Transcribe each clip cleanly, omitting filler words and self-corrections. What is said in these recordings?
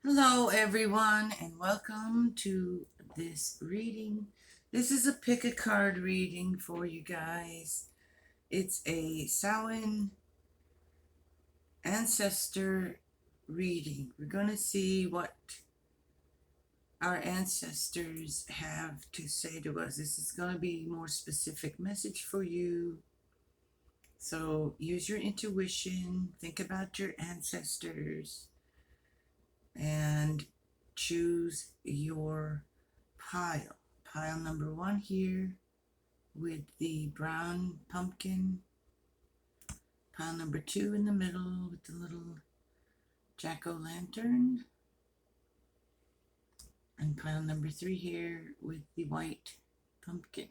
Hello, everyone, and welcome to this reading. This is a pick a card reading for you guys. It's a Samhain Ancestor reading. We're going to see what our ancestors have to say to us. This is going to be a more specific message for you. So use your intuition, think about your ancestors, and choose your pile. Pile number one here with the brown pumpkin. Pile number two in the middle with the little jack-o'-lantern. And pile number three here with the white pumpkin.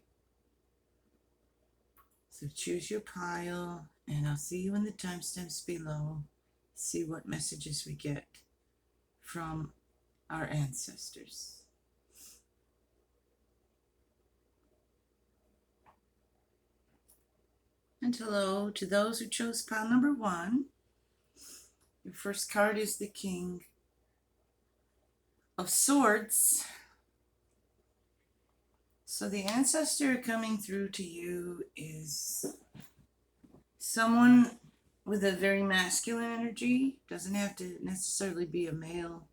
So choose your pile, and I'll see you in the timestamps below. See what messages we get from our ancestors. And hello to those who chose pile number one. Your first card is the King of Swords. So the ancestor coming through to you is someone with a very masculine energy. Doesn't have to necessarily be a male,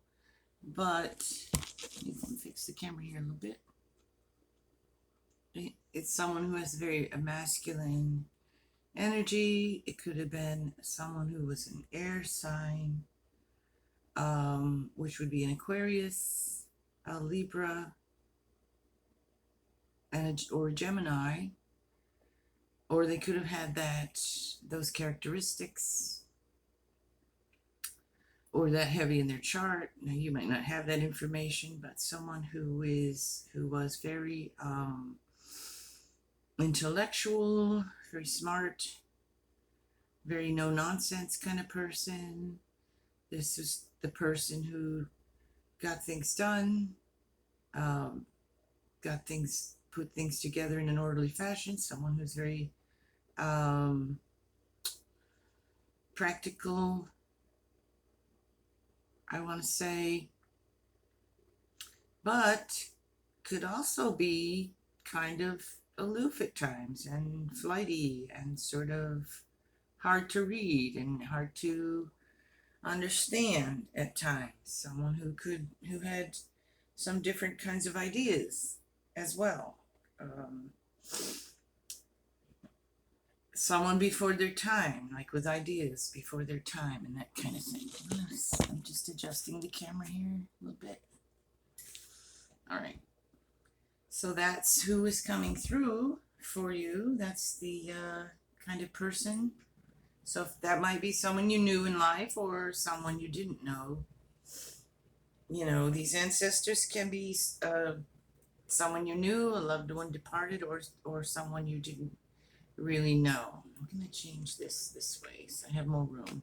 but you can fix the camera here a little bit. It's someone who has very masculine energy. It could have been someone who was an air sign, which would be an Aquarius, a Libra, or a Gemini, or they could have had those characteristics or that heavy in their chart. Now you might not have that information, but someone who was very intellectual, very smart, very no nonsense kind of person. This is the person who got things done, put things together in an orderly fashion. Someone who's very practical, I want to say, but could also be kind of aloof at times and flighty and sort of hard to read and hard to understand at times. Someone who had some different kinds of ideas as well. Someone before their time, like with ideas before their time and that kind of thing. I'm just adjusting the camera here a little bit. All right. So that's who is coming through for you. That's the kind of person. So if that might be someone you knew in life or someone you didn't know. You know, these ancestors can be someone you knew, a loved one departed, or someone you didn't really know. I'm going to change this way so I have more room.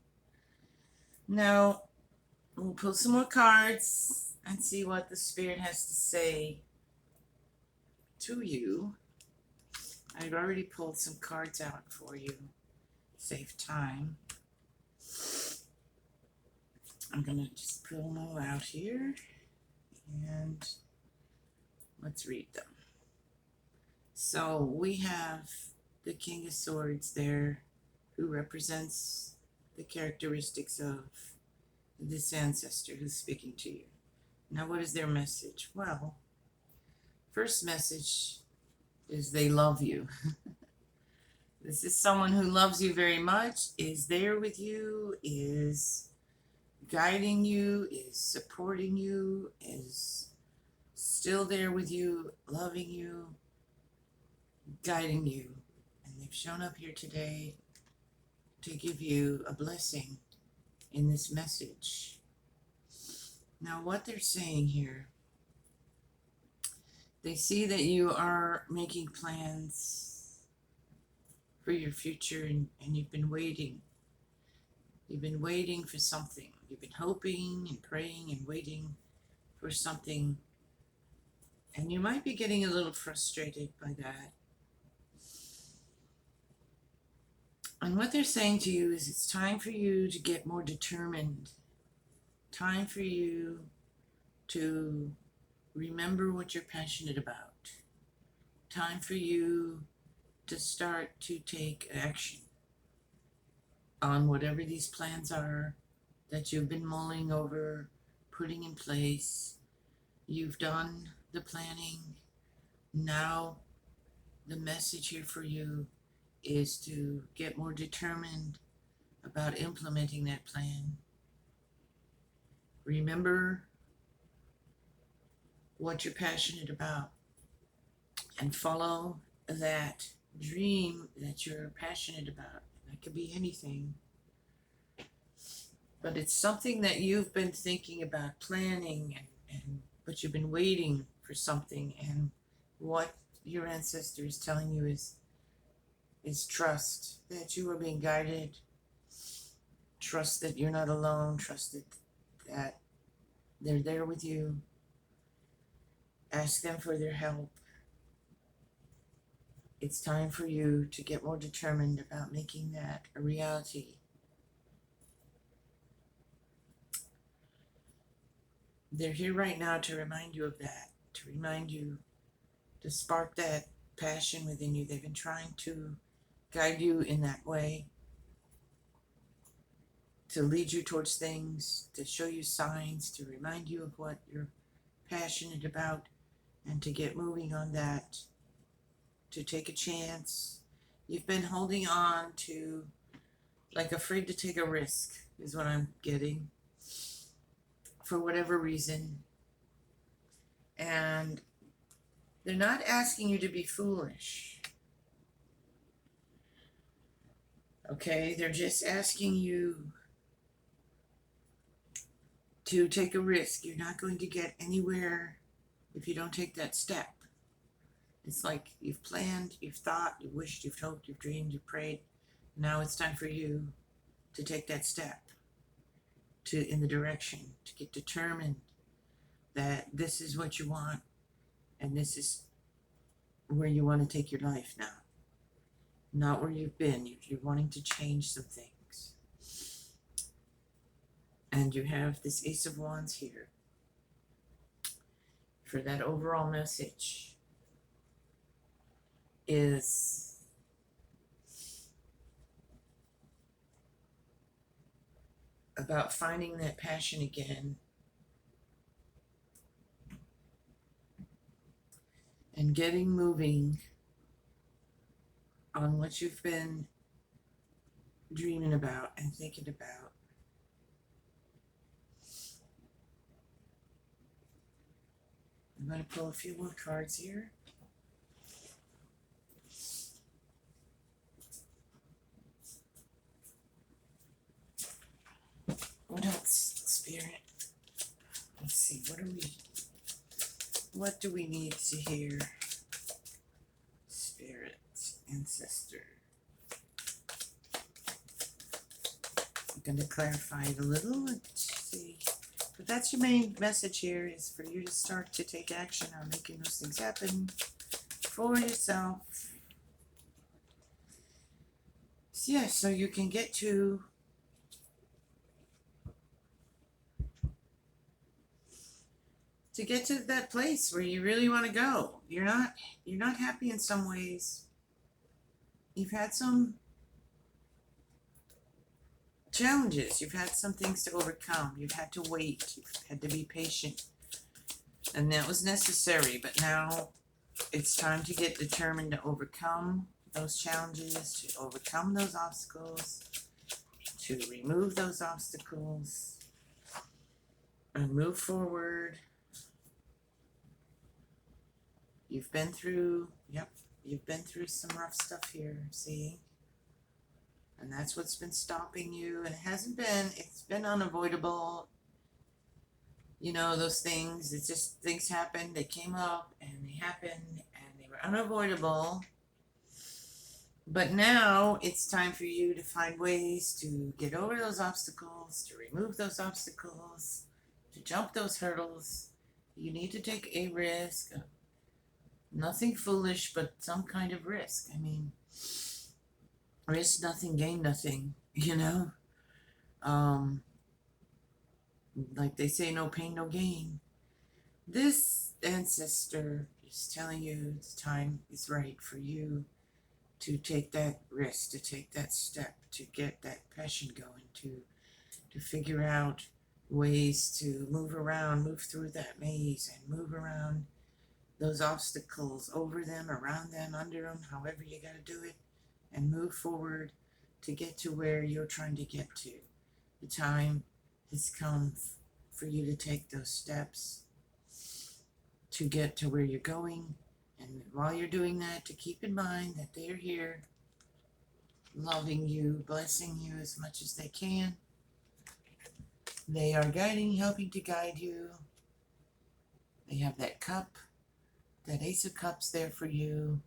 Now, we'll pull some more cards and see what the Spirit has to say to you. I've already pulled some cards out for you. Save time. I'm going to just pull them all out here and let's read them. So we have the King of Swords there, who represents the characteristics of this ancestor who's speaking to you. Now, what is their message? Well, first message is they love you. This is someone who loves you very much, is there with you, is guiding you, is supporting you, is still there with you, loving you, guiding you. And they've shown up here today to give you a blessing in this message. Now, what they're saying here, they see that you are making plans for your future, and you've been waiting. You've been waiting for something. You've been hoping and praying and waiting for something. And you might be getting a little frustrated by that. And what they're saying to you is it's time for you to get more determined Time for you to remember what you're passionate about. Time for you to start to take action on whatever these plans are that you've been mulling over, putting in place. You've done the planning. Now, the message here for you is to get more determined about implementing that plan. Remember what you're passionate about and follow that dream that you're passionate about. That could be anything, but it's something that you've been thinking about planning, and but you've been waiting for something, and what your ancestor is telling you is trust that you are being guided, trust that you're not alone, trust that they're there with you. Ask them for their help. It's time for you to get more determined about making that a reality. They're here right now to remind you of that, to remind you, to spark that passion within you. They've been trying to guide you in that way, to lead you towards things, to show you signs, to remind you of what you're passionate about, and to get moving on that, to take a chance. You've been holding on to, like, afraid to take a risk, is what I'm getting, for whatever reason. And they're not asking you to be foolish. Okay, they're just asking you to take a risk. You're not going to get anywhere if you don't take that step. It's like you've planned, you've thought, you've wished, you've hoped, you've dreamed, you've prayed. Now it's time for you to take that step in the direction, to get determined that this is what you want, and this is where you want to take your life now. Not where you've been. You're wanting to change some things. And you have this Ace of Wands here for that overall message is about finding that passion again and getting moving on what you've been dreaming about and thinking about. I'm going to pull a few more cards here. What else, Spirit? Let's see, what do we need to hear? Spirit, Ancestor. I'm going to clarify it a little and see. But that's your main message here, is for you to start to take action on making those things happen for yourself. So, yeah, so you can get to that place where you really want to go. You're not happy in some ways. You've had some challenges. You've had some things to overcome. You've had to wait. You've had to be patient. And that was necessary. But now it's time to get determined to overcome those challenges, to overcome those obstacles, to remove those obstacles, and move forward. You've been through some rough stuff here, see? And that's what's been stopping you. And it's been unavoidable. You know, those things, it's just, things happen, they came up, and they happened, and they were unavoidable. But now it's time for you to find ways to get over those obstacles, to remove those obstacles, to jump those hurdles. You need to take a risk. Nothing foolish, but some kind of risk. I mean, risk nothing, gain nothing, you know? Like they say, no pain, no gain. This ancestor is telling you the time is right for you to take that risk, to take that step, to get that passion going, to figure out ways to move around, move through that maze and move around those obstacles, over them, around them, under them, however you got to do it, and move forward to get to where you're trying to get to. The time has come for you to take those steps to get to where you're going. And while you're doing that, to keep in mind that they're here loving you, blessing you as much as they can. They are guiding, helping to guide you. They have that cup, that Ace of Cups there for you.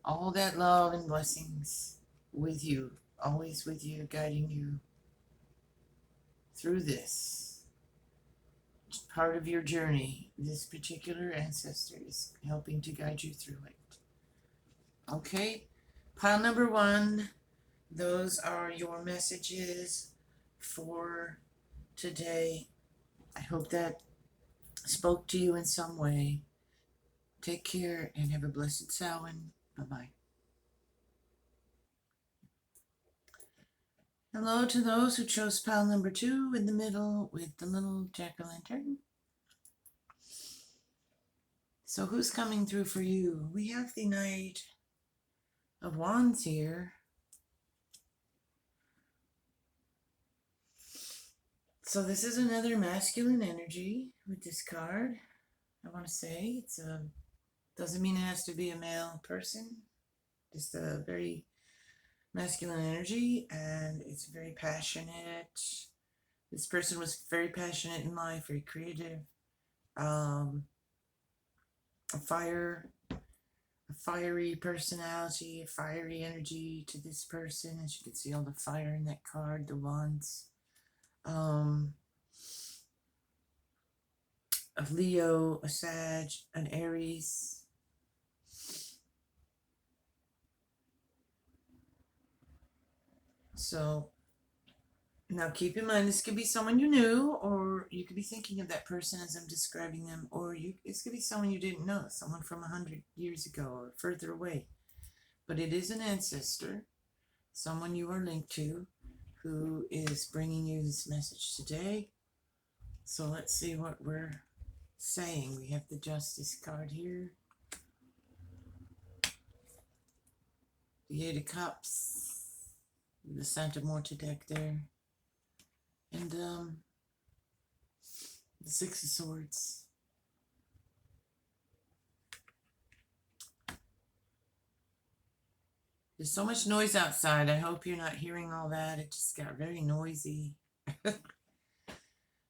All that love and blessings with you, always with you, guiding you through this part of your journey. This particular ancestor is helping to guide you through it. Okay, pile number one, those are your messages for today. I hope that spoke to you in some way. Take care and have a blessed Samhain. Bye-bye. Hello to those who chose pile number two in the middle with the little jack-o'-lantern. So who's coming through for you? We have the Knight of Wands here. So this is another masculine energy with this card. I want to say it's doesn't mean it has to be a male person. Just a very masculine energy, and it's very passionate. This person was very passionate in life, very creative. A fiery personality, a fiery energy to this person. As you can see, all the fire in that card, the wands. A Leo, a Sag, an Aries. So now keep in mind, this could be someone you knew, or you could be thinking of that person as I'm describing them, or this could be someone you didn't know, someone from 100 years ago or further away. But it is an ancestor, someone you are linked to, who is bringing you this message today. So let's see what we're saying. We have the Justice card here, the Eight of Cups, the Santa Morta deck there, and the Six of Swords. There's so much noise outside. I hope you're not hearing all that. It just got very noisy.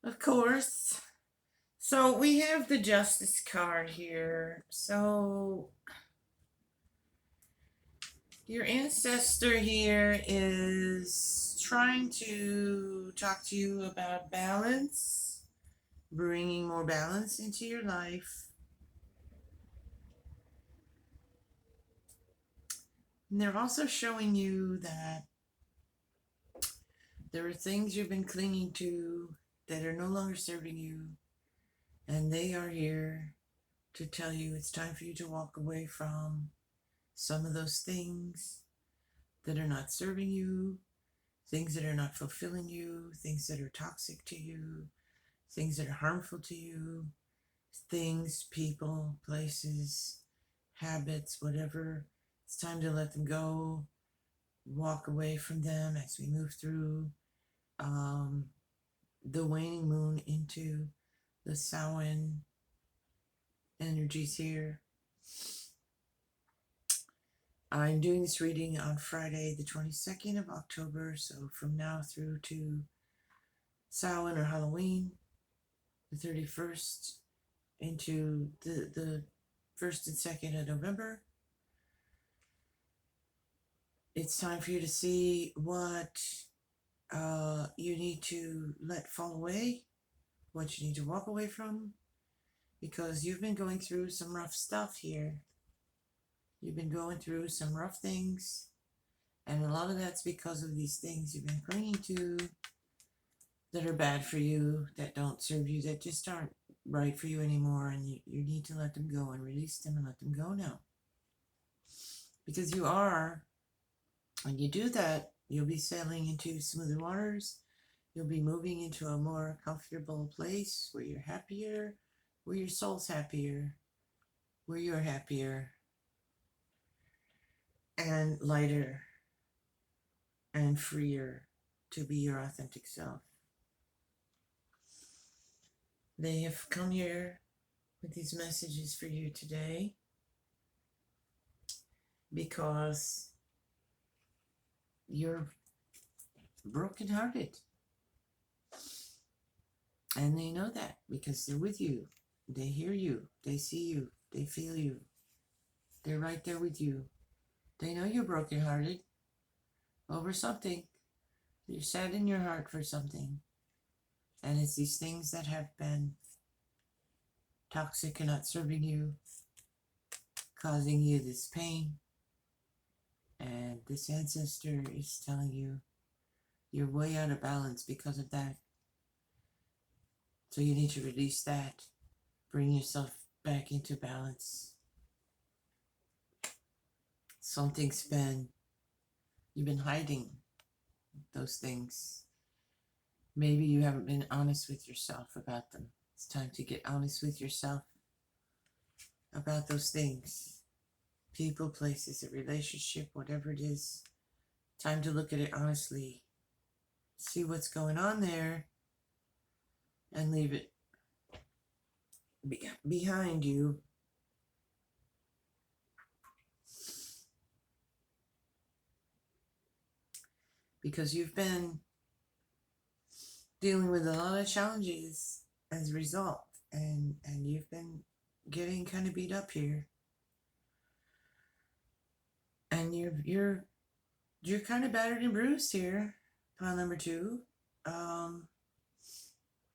Of course. So we have the Justice card here. So your ancestor here is trying to talk to you about balance, bringing more balance into your life. And they're also showing you that there are things you've been clinging to that are no longer serving you, and they are here to tell you it's time for you to walk away from some of those things that are not serving you, things that are not fulfilling you, things that are toxic to you, things that are harmful to you, things, people, places, habits, whatever. It's time to let them go, walk away from them as we move through the waning moon into the Samhain energies here. I'm doing this reading on Friday, the 22nd of October, so from now through to Samhain or Halloween, the 31st, into the 1st and 2nd of November. It's time for you to see what you need to let fall away, what you need to walk away from, because you've been going through some rough stuff here. You've been going through some rough things, and a lot of that's because of these things you've been clinging to that are bad for you, that don't serve you, that just aren't right for you anymore, and you need to let them go and release them and let them go now. Because you are, when you do that, you'll be sailing into smoother waters. You'll be moving into a more comfortable place where you're happier, where your soul's happier, where you're happier and lighter and freer to be your authentic self. They have come here with these messages for you today because you're brokenhearted. And they know that because they're with you. They hear you. They see you. They feel you. They're right there with you. They know you're brokenhearted over something. You're sad in your heart for something. And it's these things that have been toxic and not serving you, causing you this pain. And this ancestor is telling you you're way out of balance because of that. So you need to release that. Bring yourself back into balance. You've been hiding those things. Maybe you haven't been honest with yourself about them. It's time to get honest with yourself about those things. People, places, a relationship, whatever it is. Time to look at it honestly. See what's going on there and leave it behind you. Because you've been dealing with a lot of challenges as a result, and you've been getting kind of beat up here, and you're kind of battered and bruised here, pile number 2,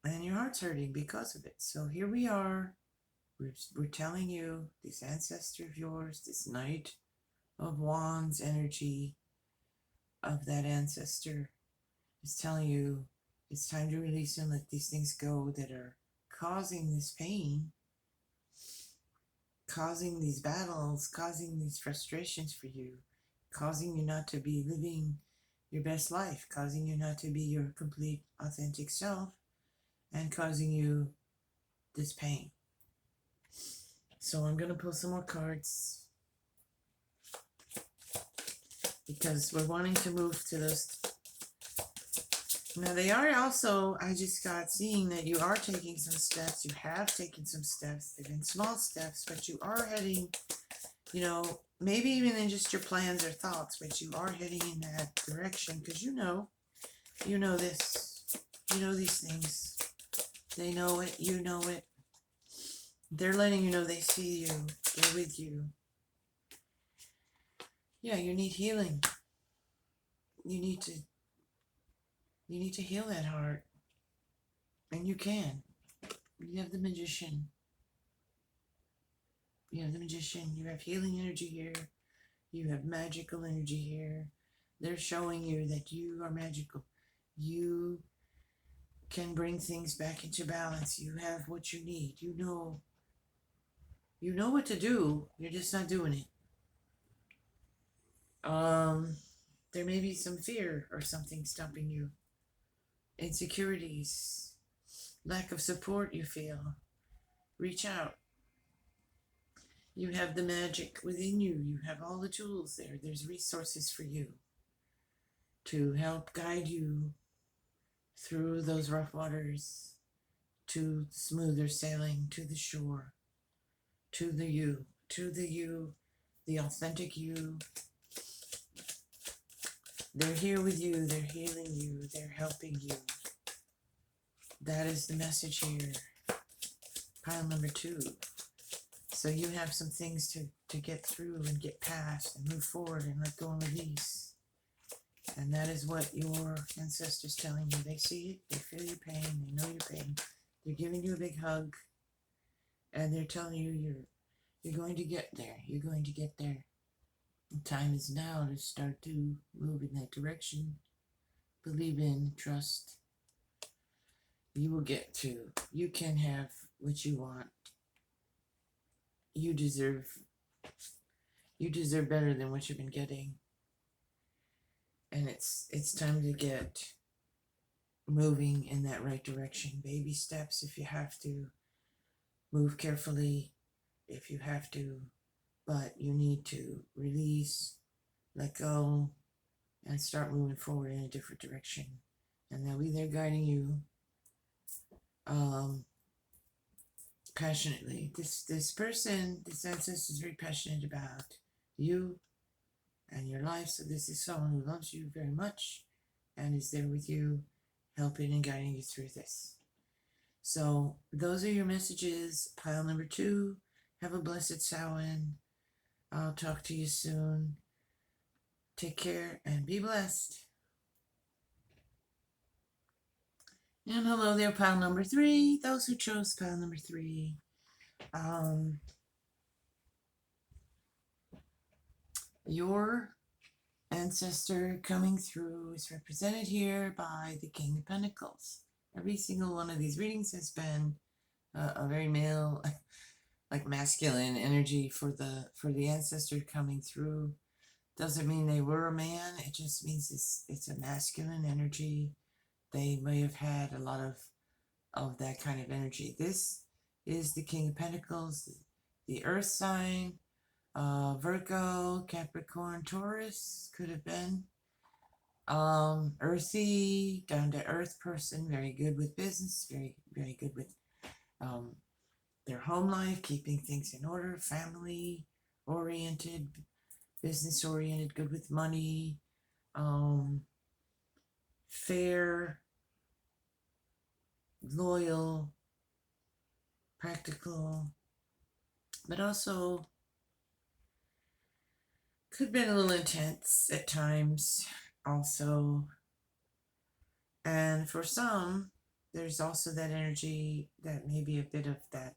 and your heart's hurting because of it. So here we are. We're telling you, this ancestor of yours, this Knight of Wands energy of that ancestor is telling you it's time to release and let these things go that are causing this pain, causing these battles, causing these frustrations for you, causing you not to be living your best life, causing you not to be your complete authentic self, and causing you this pain. So I'm going to pull some more cards because we're wanting to move to those. Now they are also, I just got seeing that you are taking some steps. You have taken some steps. They've been small steps, but you are heading, maybe even in just your plans or thoughts, but you are heading in that direction because you know this, you know these things. They know it, you know it. They're letting you know they see you, they're with you. Yeah, you need healing. You need to heal that heart. And you can. You have the magician. You have the magician. You have healing energy here. You have magical energy here. They're showing you that you are magical. You can bring things back into balance. You have what you need. You know what to do. You're just not doing it. There may be some fear or something stopping you. Insecurities, lack of support you feel. Reach out. You have the magic within you. You have all the tools there. There's resources for you to help guide you through those rough waters, to smoother sailing, to the shore, to the you, the authentic you. They're here with you. They're healing you. They're helping you. That is the message here. Pile number 2. So you have some things to get through and get past and move forward and let go and release. And that is what your ancestors telling you. They see it, they feel your pain, they know your pain. They're giving you a big hug. And they're telling you you're going to get there. You're going to get there. The time is now to start to move in that direction. Believe in, trust. you will get to. You can have what you want. You deserve better than what you've been getting. And it's time to get moving in that right direction. Baby steps if you have to. Move carefully if you have to. But you need to release, let go, and start moving forward in a different direction. And they'll be there guiding you passionately. This person, this ancestor is very passionate about you and your life. So this is someone who loves you very much and is there with you, helping and guiding you through this. So those are your messages. Pile number 2. Have a blessed Samhain. I'll talk to you soon. Take care and be blessed. And hello there, pile number 3. Those who chose pile number 3. Your ancestor coming through is represented here by the King of Pentacles. Every single one of these readings has been a very male, like masculine energy for the ancestor coming through. Doesn't mean they were a man. It just means it's a masculine energy. They may have had a lot of that kind of energy. This is the King of Pentacles, the Earth sign, Virgo, Capricorn, Taurus could have been. Earthy, down to earth person, very good with business, very, very good with their home life, keeping things in order, family oriented, business oriented, good with money, fair, loyal, practical, but also could have been a little intense at times also. And for some, there's also that energy that maybe a bit of that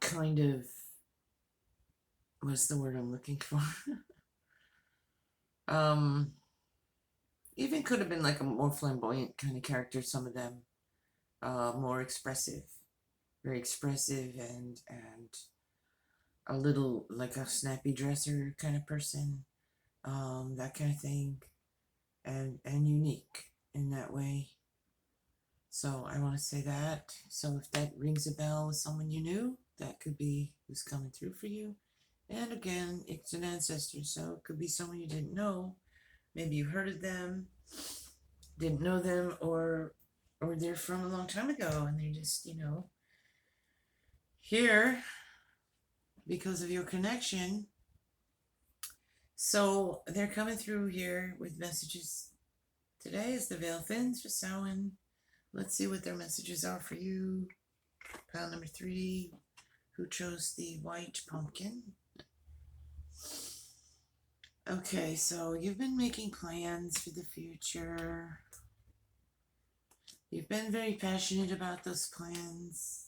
kind of, what's the word I'm looking for? Even could have been like a more flamboyant kind of character, some of them more expressive, very expressive, and a little like a snappy dresser kind of person, that kind of thing, and unique in that way. So I want to say that. So if that rings a bell with someone you knew, that could be who's coming through for you. And again, it's an ancestor, so it could be someone you didn't know. Maybe you heard of them, didn't know them, or they're from a long time ago and they're just, here because of your connection. So they're coming through here with messages. Today is the veil thins for Samhain. Let's see what their messages are for you. Pile number 3, who chose the white pumpkin. Okay, so you've been making plans for the future. You've been very passionate about those plans.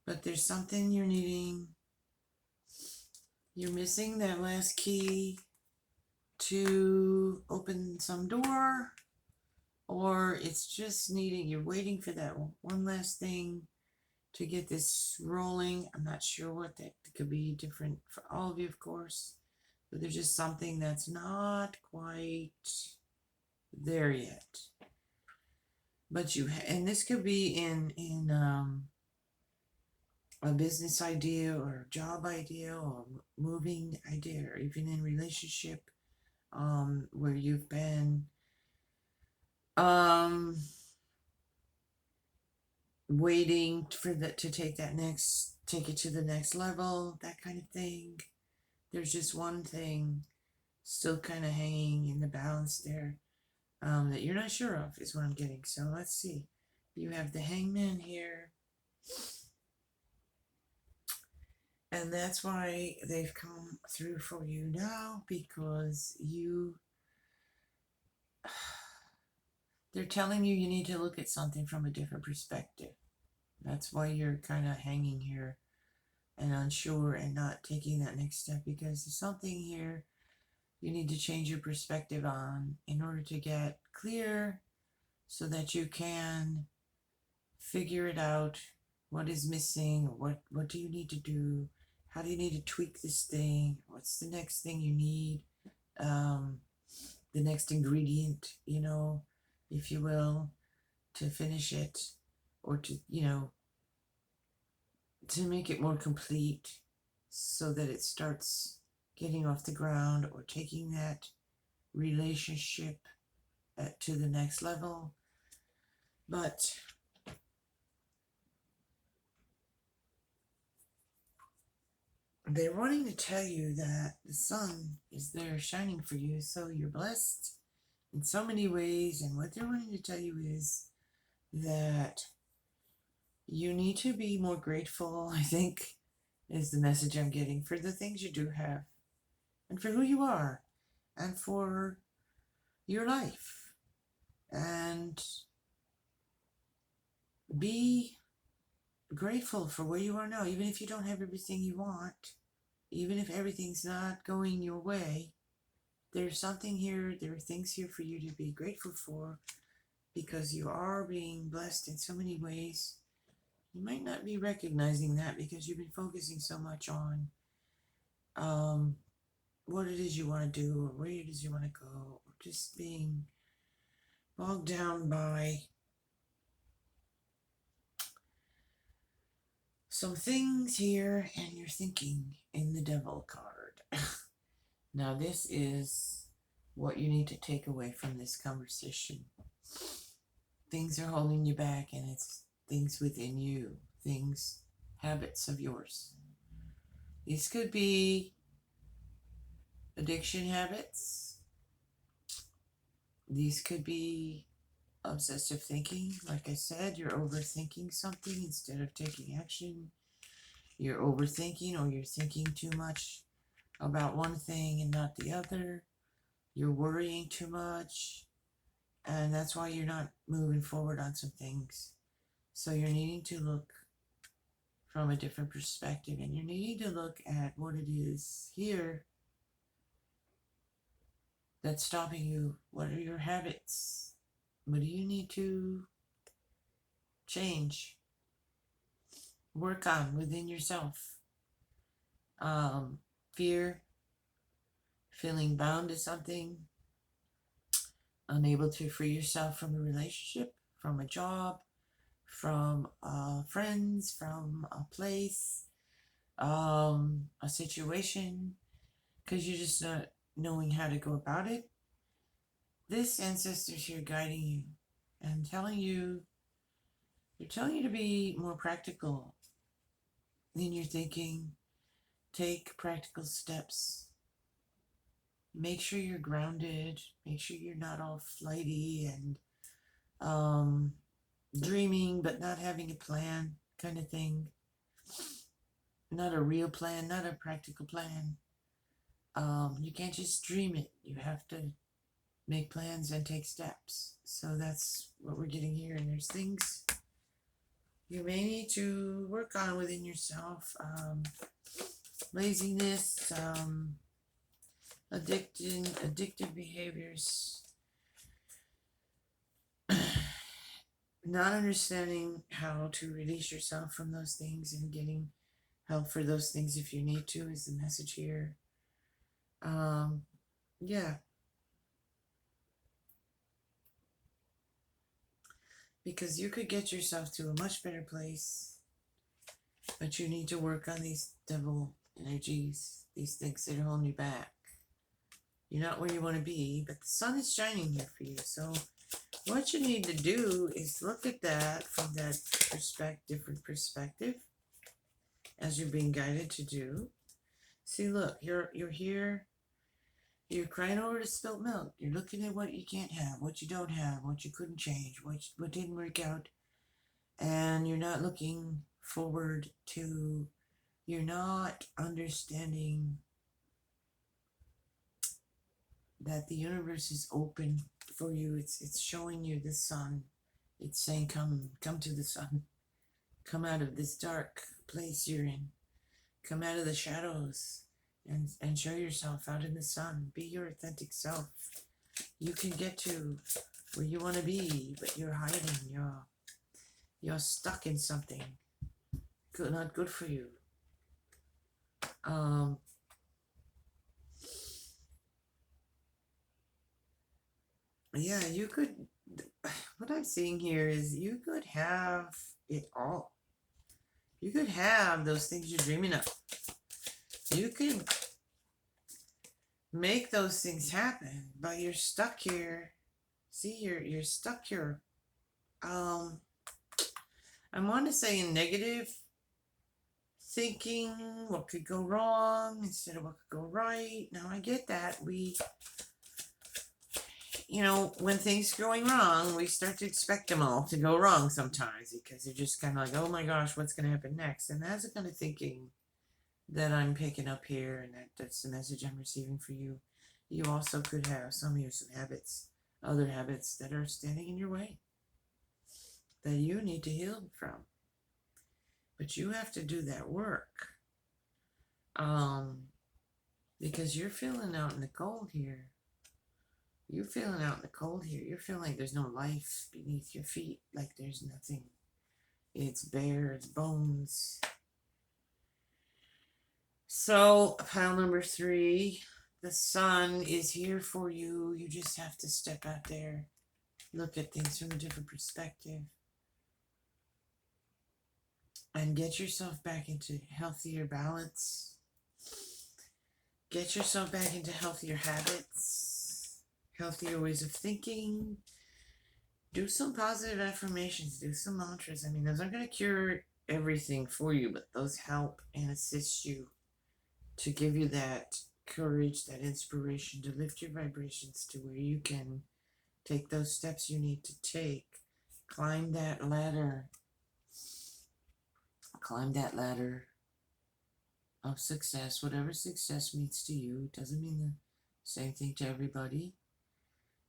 But there's something you're needing. You're missing that last key to open some door. Or it's just needing, you're waiting for that one last thing to get this rolling. I'm not sure what that could be, different for all of you, of course. But there's just something that's not quite there yet. But and this could be in a business idea or a job idea or moving idea, or even in relationship, where you've been waiting for that to take it to the next level, that kind of thing. There's just one thing still kind of hanging in the balance there, that you're not sure of, is what I'm getting. So let's see. You have the Hangman here. And that's why they've come through for you now, because they're telling you need to look at something from a different perspective. That's why you're kind of hanging here and unsure and not taking that next step, because there's something here you need to change your perspective on in order to get clear so that you can figure it out. What is missing? What do you need to do? How do you need to tweak this thing? What's the next thing you need? The next ingredient, if you will, to finish it, or to, to make it more complete so that it starts getting off the ground or taking that relationship to the next level. But they're wanting to tell you that the sun is there shining for you, so you're blessed in so many ways. And what they're wanting to tell you is that you need to be more grateful, I think, is the message I'm getting, for the things you do have, and for who you are, and for your life. And be grateful for where you are now, even if you don't have everything you want, even if everything's not going your way. There's something here, there are things here for you to be grateful for, because you are being blessed in so many ways. You might not be recognizing that because you've been focusing so much on what it is you want to do, or where it is you want to go, or just being bogged down by some things here, and you're thinking in the devil card. Now, this is what you need to take away from this conversation. Things are holding you back, and it's things within you, things, habits of yours. These could be addiction habits. These could be obsessive thinking. Like I said, you're overthinking something instead of taking action. You're overthinking, or you're thinking too much about one thing and not the other. You're worrying too much, and that's why you're not moving forward on some things. So you're needing to look from a different perspective, and you're needing to look at what it is here that's stopping you. What are your habits? What do you need to change, work on within yourself? Fear, feeling bound to something, unable to free yourself from a relationship, from a job, from friends, from a place, a situation, because you're just not knowing how to go about it. This ancestor's here guiding you and telling you, they're telling you to be more practical in your thinking. Take practical steps. Make sure you're grounded. Make sure you're not all flighty and dreaming but not having a plan kind of thing. Not a real plan, not a practical plan. You can't just dream it. You have to make plans and take steps. So that's what we're getting here. And there's things you may need to work on within yourself. Laziness, addictive behaviors, not understanding how to release yourself from those things and getting help for those things if you need to is the message here. Yeah. Because you could get yourself to a much better place, but you need to work on these devil energies, these things that are holding you back. You're not where you want to be, but the sun is shining here for you. So what you need to do is look at that from that different perspective, as you're being guided to do. See, look, you're here. You're crying over the spilt milk. You're looking at what you can't have, what you don't have, what you couldn't change, what didn't work out. And you're not looking forward to, you're not understanding that the universe is open for you. It's showing you the sun. It's saying, come to the sun. Come out of this dark place you're in. Come out of the shadows and show yourself out in the sun. Be your authentic self. You can get to where you want to be, but you're hiding. You're stuck in something. Good, not good for you. Yeah, you could. What I'm seeing here is you could have it all. You could have those things you're dreaming of. You can make those things happen, but you're stuck here. See, you're stuck here. I want to say in negative thinking, what could go wrong instead of what could go right. Now I get that. When things are going wrong, we start to expect them all to go wrong sometimes because they're just kind of like, oh my gosh, what's going to happen next? And that's the kind of thinking that I'm picking up here, and that's the message I'm receiving for you. You also could have some habits, other habits that are standing in your way that you need to heal from. But you have to do that work. Because you're feeling out in the cold here. You're feeling out in the cold here. You're feeling like there's no life beneath your feet, like there's nothing. It's bare, it's bones. So, pile number 3, the sun is here for you. You just have to step out there, look at things from a different perspective, and get yourself back into healthier balance. Get yourself back into healthier habits, healthier ways of thinking. Do some positive affirmations, do some mantras. I mean, those aren't going to cure everything for you, but those help and assist you to give you that courage, that inspiration, to lift your vibrations to where you can take those steps you need to take. Climb that ladder. Climb that ladder of success. Whatever success means to you. It doesn't mean the same thing to everybody.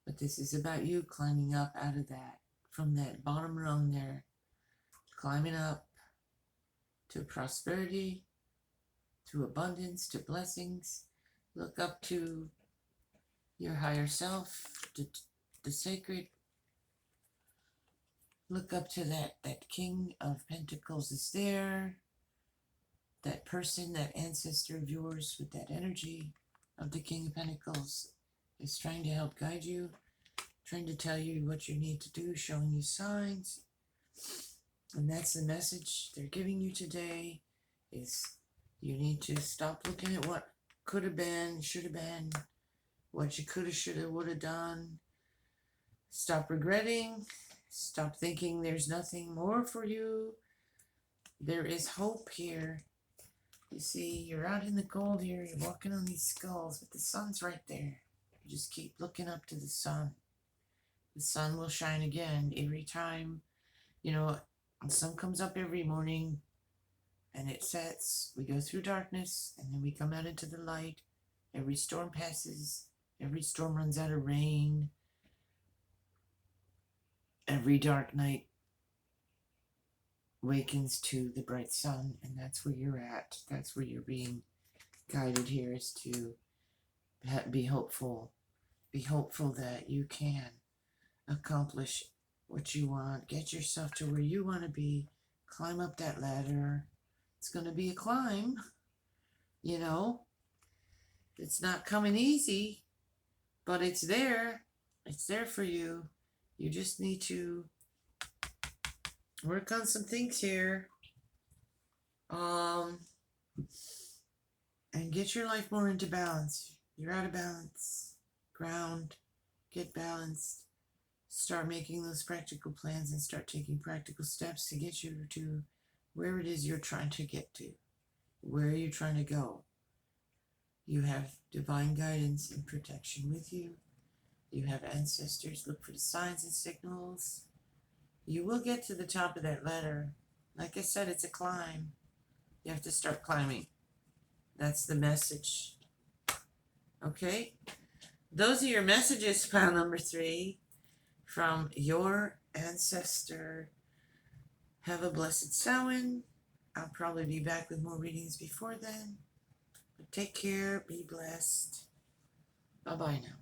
But this is about you climbing up out of that, from that bottom rung there, climbing up to prosperity, to abundance, to blessings. Look up to your higher self, to the sacred. Look up to that King of Pentacles is there. That person, that ancestor of yours with that energy of the King of Pentacles is trying to help guide you, trying to tell you what you need to do, showing you signs. And that's the message they're giving you today, is you need to stop looking at what could have been, should have been, what you could have, should have, would have done. Stop regretting. Stop thinking there's nothing more for you. There is hope here. You see, you're out in the cold here. You're walking on these skulls, but the sun's right there. You just keep looking up to the sun. The sun will shine again every time. The sun comes up every morning and it sets. We go through darkness and then we come out into the light. Every storm passes. Every storm runs out of rain. Every dark night wakens to the bright sun, and that's where you're at. That's where you're being guided here, is to be hopeful. Be hopeful that you can accomplish what you want. Get yourself to where you want to be. Climb up that ladder. It's going to be a climb. It's not coming easy, but it's there. It's there for you. You just need to work on some things here. And get your life more into balance. You're out of balance. Ground. Get balanced. Start making those practical plans and start taking practical steps to get you to where it is you're trying to get to. Where are you trying to go? You have divine guidance and protection with you. You have ancestors. Look for the signs and signals. You will get to the top of that ladder. Like I said, it's a climb. You have to start climbing. That's the message. Okay? Those are your messages, pile number 3, from your ancestor. Have a blessed Samhain. I'll probably be back with more readings before then. Take care. Be blessed. Bye-bye now.